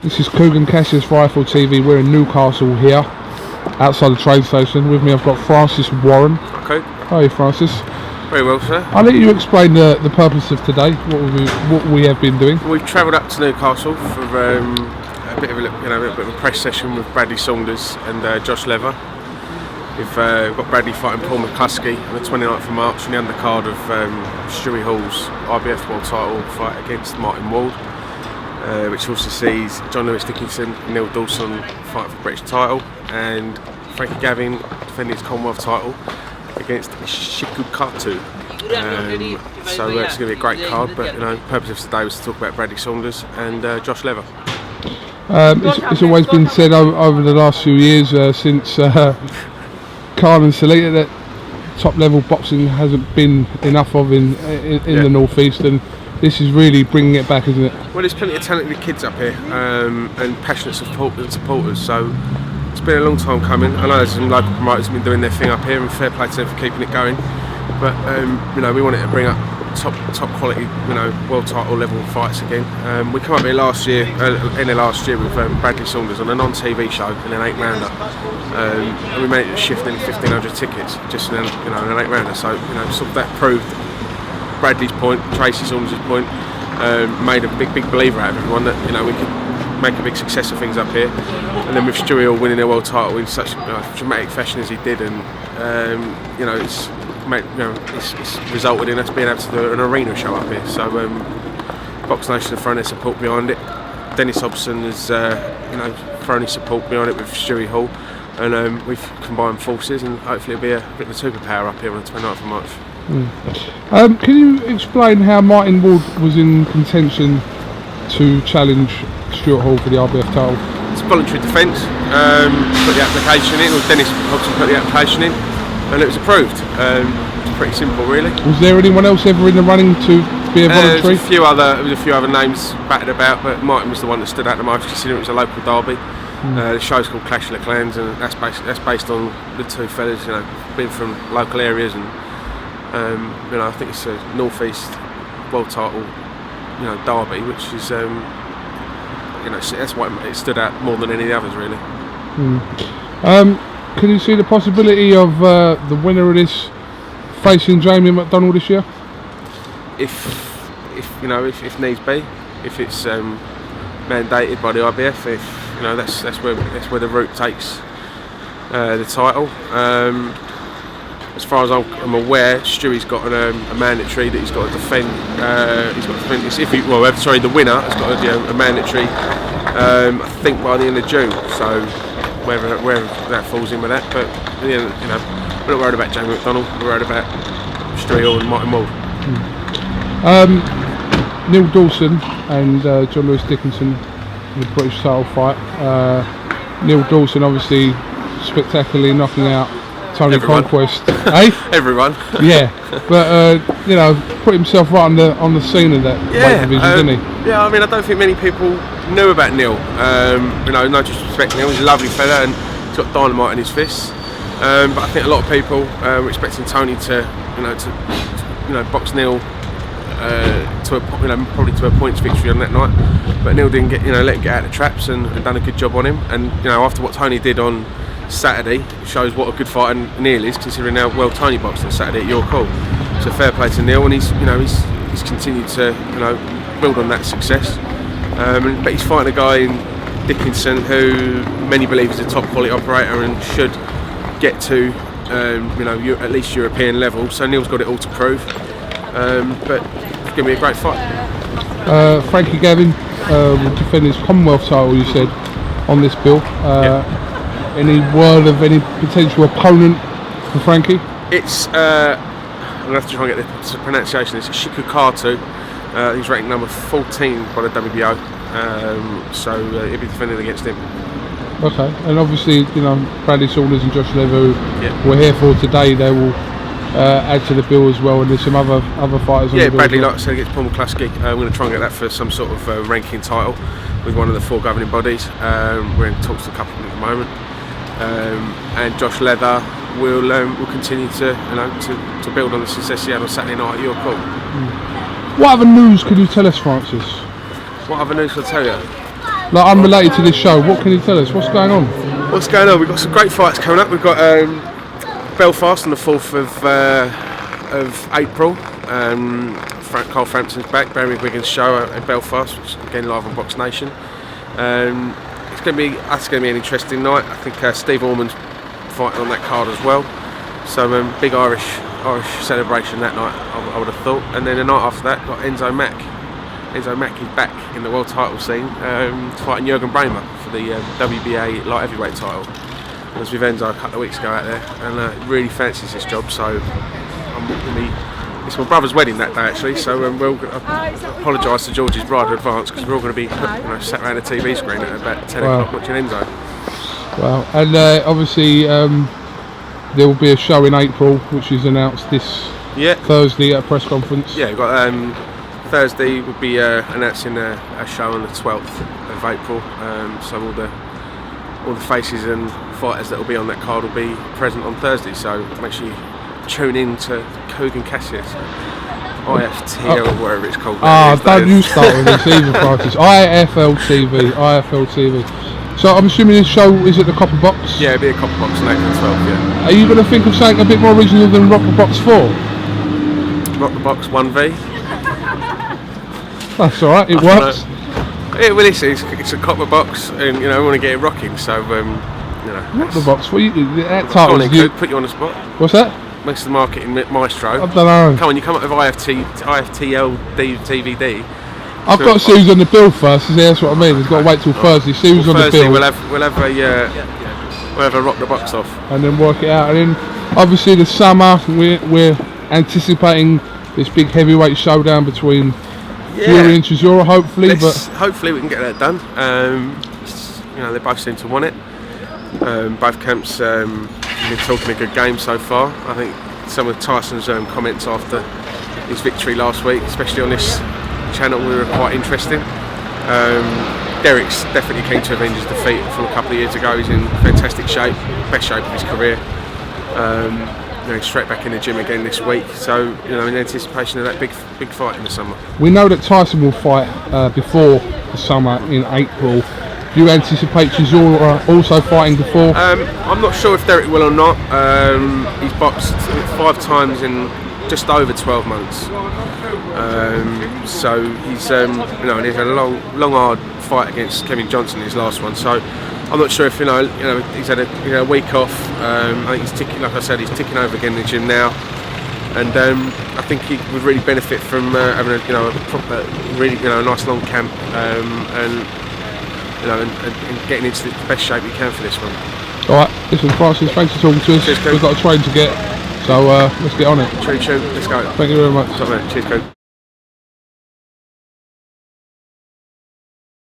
This is Kugan Cassius Rifle TV. We're in Newcastle here, outside the train station. With me I've got Francis Warren. Okay. Hi Francis. Very well, sir. I'll let you explain the purpose of today, what we have been doing. We've travelled up to Newcastle for a bit of a press session with Bradley Saunders and Josh Lever. We've got Bradley fighting Paul McCluskey on the 29th of March in the undercard of Stewie Hall's IBF World Title fight against Martin Ward, which also sees John Lewis Dickinson and Neil Dawson fight for the British title, and Frankie Gavin defending his Commonwealth title against Shikukatu. So it's going to be a great card, but the purpose of today was to talk about Bradley Saunders and Josh Lever. It's always been said over the last few years since Khan and Salita that top level boxing hasn't been enough of in the North East, and this is really bringing it back, isn't it? Well, there's plenty of talented kids up here and passionate supporters, so it's been a long time coming. I know there's some local promoters have been doing their thing up here, and fair play to them for keeping it going, but we wanted to bring up top quality world title level fights again. We came up here last year with Bradley Saunders on a non-TV show in an 8-rounder, and we managed to shift in 1,500 tickets just in an 8-rounder. So sort of that proved Bradley's point, Tracy Saunders' point, made a big believer out of everyone that we could make a big success of things up here. And then with Stewie Hall winning their world title in such dramatic fashion as he did, and it's resulted in us being able to do an arena show up here. So Box Nation have thrown their support behind it. Dennis Hobson has thrown his support behind it with Stewie Hall, and we've combined forces, and hopefully it'll be a bit of a superpower up here on the 29th of March. Can you explain how Martin Ward was in contention to challenge Stuart Hall for the RBF title? It's voluntary defence. Put the application in, or Dennis Hobson put the application in, and it was approved. It's pretty simple, really. Was there anyone else ever in the running to be a voluntary? There was a few other names batted about, but Martin was the one that stood out the most, considering it was a local derby. The show's called Clash of the Clans, and that's based on the two fellas, being from local areas, and I think it's a North East world title, derby, which is that's why it stood out more than any of the others, really. Can you see the possibility of the winner of this facing Jamie McDonald this year? If needs be, if it's mandated by the IBF, that's where the route takes the title. As far as I'm aware, Stewie's got a mandatory that he's got to defend. The winner has got to do a mandatory. I think by the end of June. So where that falls in with that, but we're not worried about Jamie McDonald. We're worried about Stewie Hall and Martin Ward. Neil Dawson and John Lewis Dickinson in the British title fight. Neil Dawson obviously spectacularly knocking out Tony Conquest. Everyone. Yeah, but put himself right on the scene of that weight division, didn't he? Yeah, I don't think many people knew about Neil. No disrespect, Neil. He's a lovely fella and he's got dynamite in his fists. But I think a lot of people were expecting Tony to box Neil probably to a points victory on that night. But Neil didn't let him get out of the traps and done a good job on him. And after what Tony did on Saturday, shows what a good fighter Neil is, considering how well Tony boxed on Saturday at York Hall. So fair play to Neil, and he's continued to build on that success. But he's fighting a guy in Dickinson who many believe is a top quality operator and should get to at least European level. So Neil's got it all to prove. But it's going to be a great fight. Frankie Gavin will defend his Commonwealth title, you said, on this bill. Any word of any potential opponent for Frankie? It's I'm going to have to try and get the pronunciation. It's Shikukatu. He's ranked number 14 by the WBO, so he'll be defending against him. Okay, and obviously Bradley Saunders and Josh Lever, who we're here for today, they will add to the bill as well, and there's some other fighters on the bill. Bradley, like I said, against Paul McCluskey. I'm going to try and get that for some sort of ranking title with one of the 4 governing bodies. We're in talks to a couple of them at the moment. And Josh Lever will continue to build on the success he had on Saturday night at York Hall. What other news could you tell us, Francis? What other news can I tell you? like unrelated to this show, what can you tell us? What's going on? What's going on? We've got some great fights coming up. We've got Belfast on the 4th of April. Carl Frampton's back, Barry Wiggins' show in Belfast, which is again live on Box Nation. It's going to be an interesting night. I think Steve Orman's fighting on that card as well. So big Irish celebration that night, I would have thought. And then the night after that, got Enzo Mack. Enzo Mack is back in the world title scene, fighting Jürgen Bremer for the WBA light heavyweight title. I was with Enzo a couple of weeks ago out there, and really fancies this job. So it's my brother's wedding that day actually. So we'll apologise to George's bride in advance because we're all going to be sat around a TV screen at about 10 o'clock watching Enzo. Wow, and obviously there will be a show in April, which is announced this Thursday at a press conference. Yeah, we've got Thursday we'll be announcing a show on the 12th of April. So all the faces and fighters that will be on that card will be present on Thursday. So make sure you tune in to Kugan Cassius, IFT or whatever it's called. Don't you start with this either, Francis. IFL TV. So I'm assuming this show is at the Copper Box? Yeah, it'll be a Copper Box on April 12th, yeah. Are you going to think of something a bit more original than Rock the Box 4? Rock the Box 1V? That's alright, it works. Well, it's a Copper Box, and we want to get it rocking, so Rock the Box, that title put you on the spot. What's that? Makes the marketing maestro. I don't know. Come on, you come up with IFTL DVD. I've got to see who's on the bill first. That's what I mean. We've got to wait till Thursday. See who's on the bill. We'll have a Rock the Box off, and then work it out. And then obviously the summer we're anticipating this big heavyweight showdown between Fury and Chisora. Hopefully we can get that done. They both seem to want it. Both camps have been talking a good game so far. I think some of Tyson's comments after his victory last week, especially on this channel, were quite interesting. Derek's definitely keen to avenge his defeat from a couple of years ago. He's in fantastic shape, best shape of his career. He's straight back in the gym again this week. So in anticipation of that big fight in the summer. We know that Tyson will fight before the summer in April. Do you anticipate Chisora also fighting before? I'm not sure if Derek will or not. He's boxed 5 times in just over 12 months. So he's and he's had a long hard fight against Kevin Johnson in his last one. So I'm not sure if he's had a week off. I think he's ticking, like I said, he's ticking over again in the gym now. And I think he would really benefit from having a proper, really nice long camp and getting into the best shape you can for this one. Alright, listen Francis, thanks for talking to us. We've got a train to get, so let's get on it. True, let's go. Thank you very much. Cheers, Coop.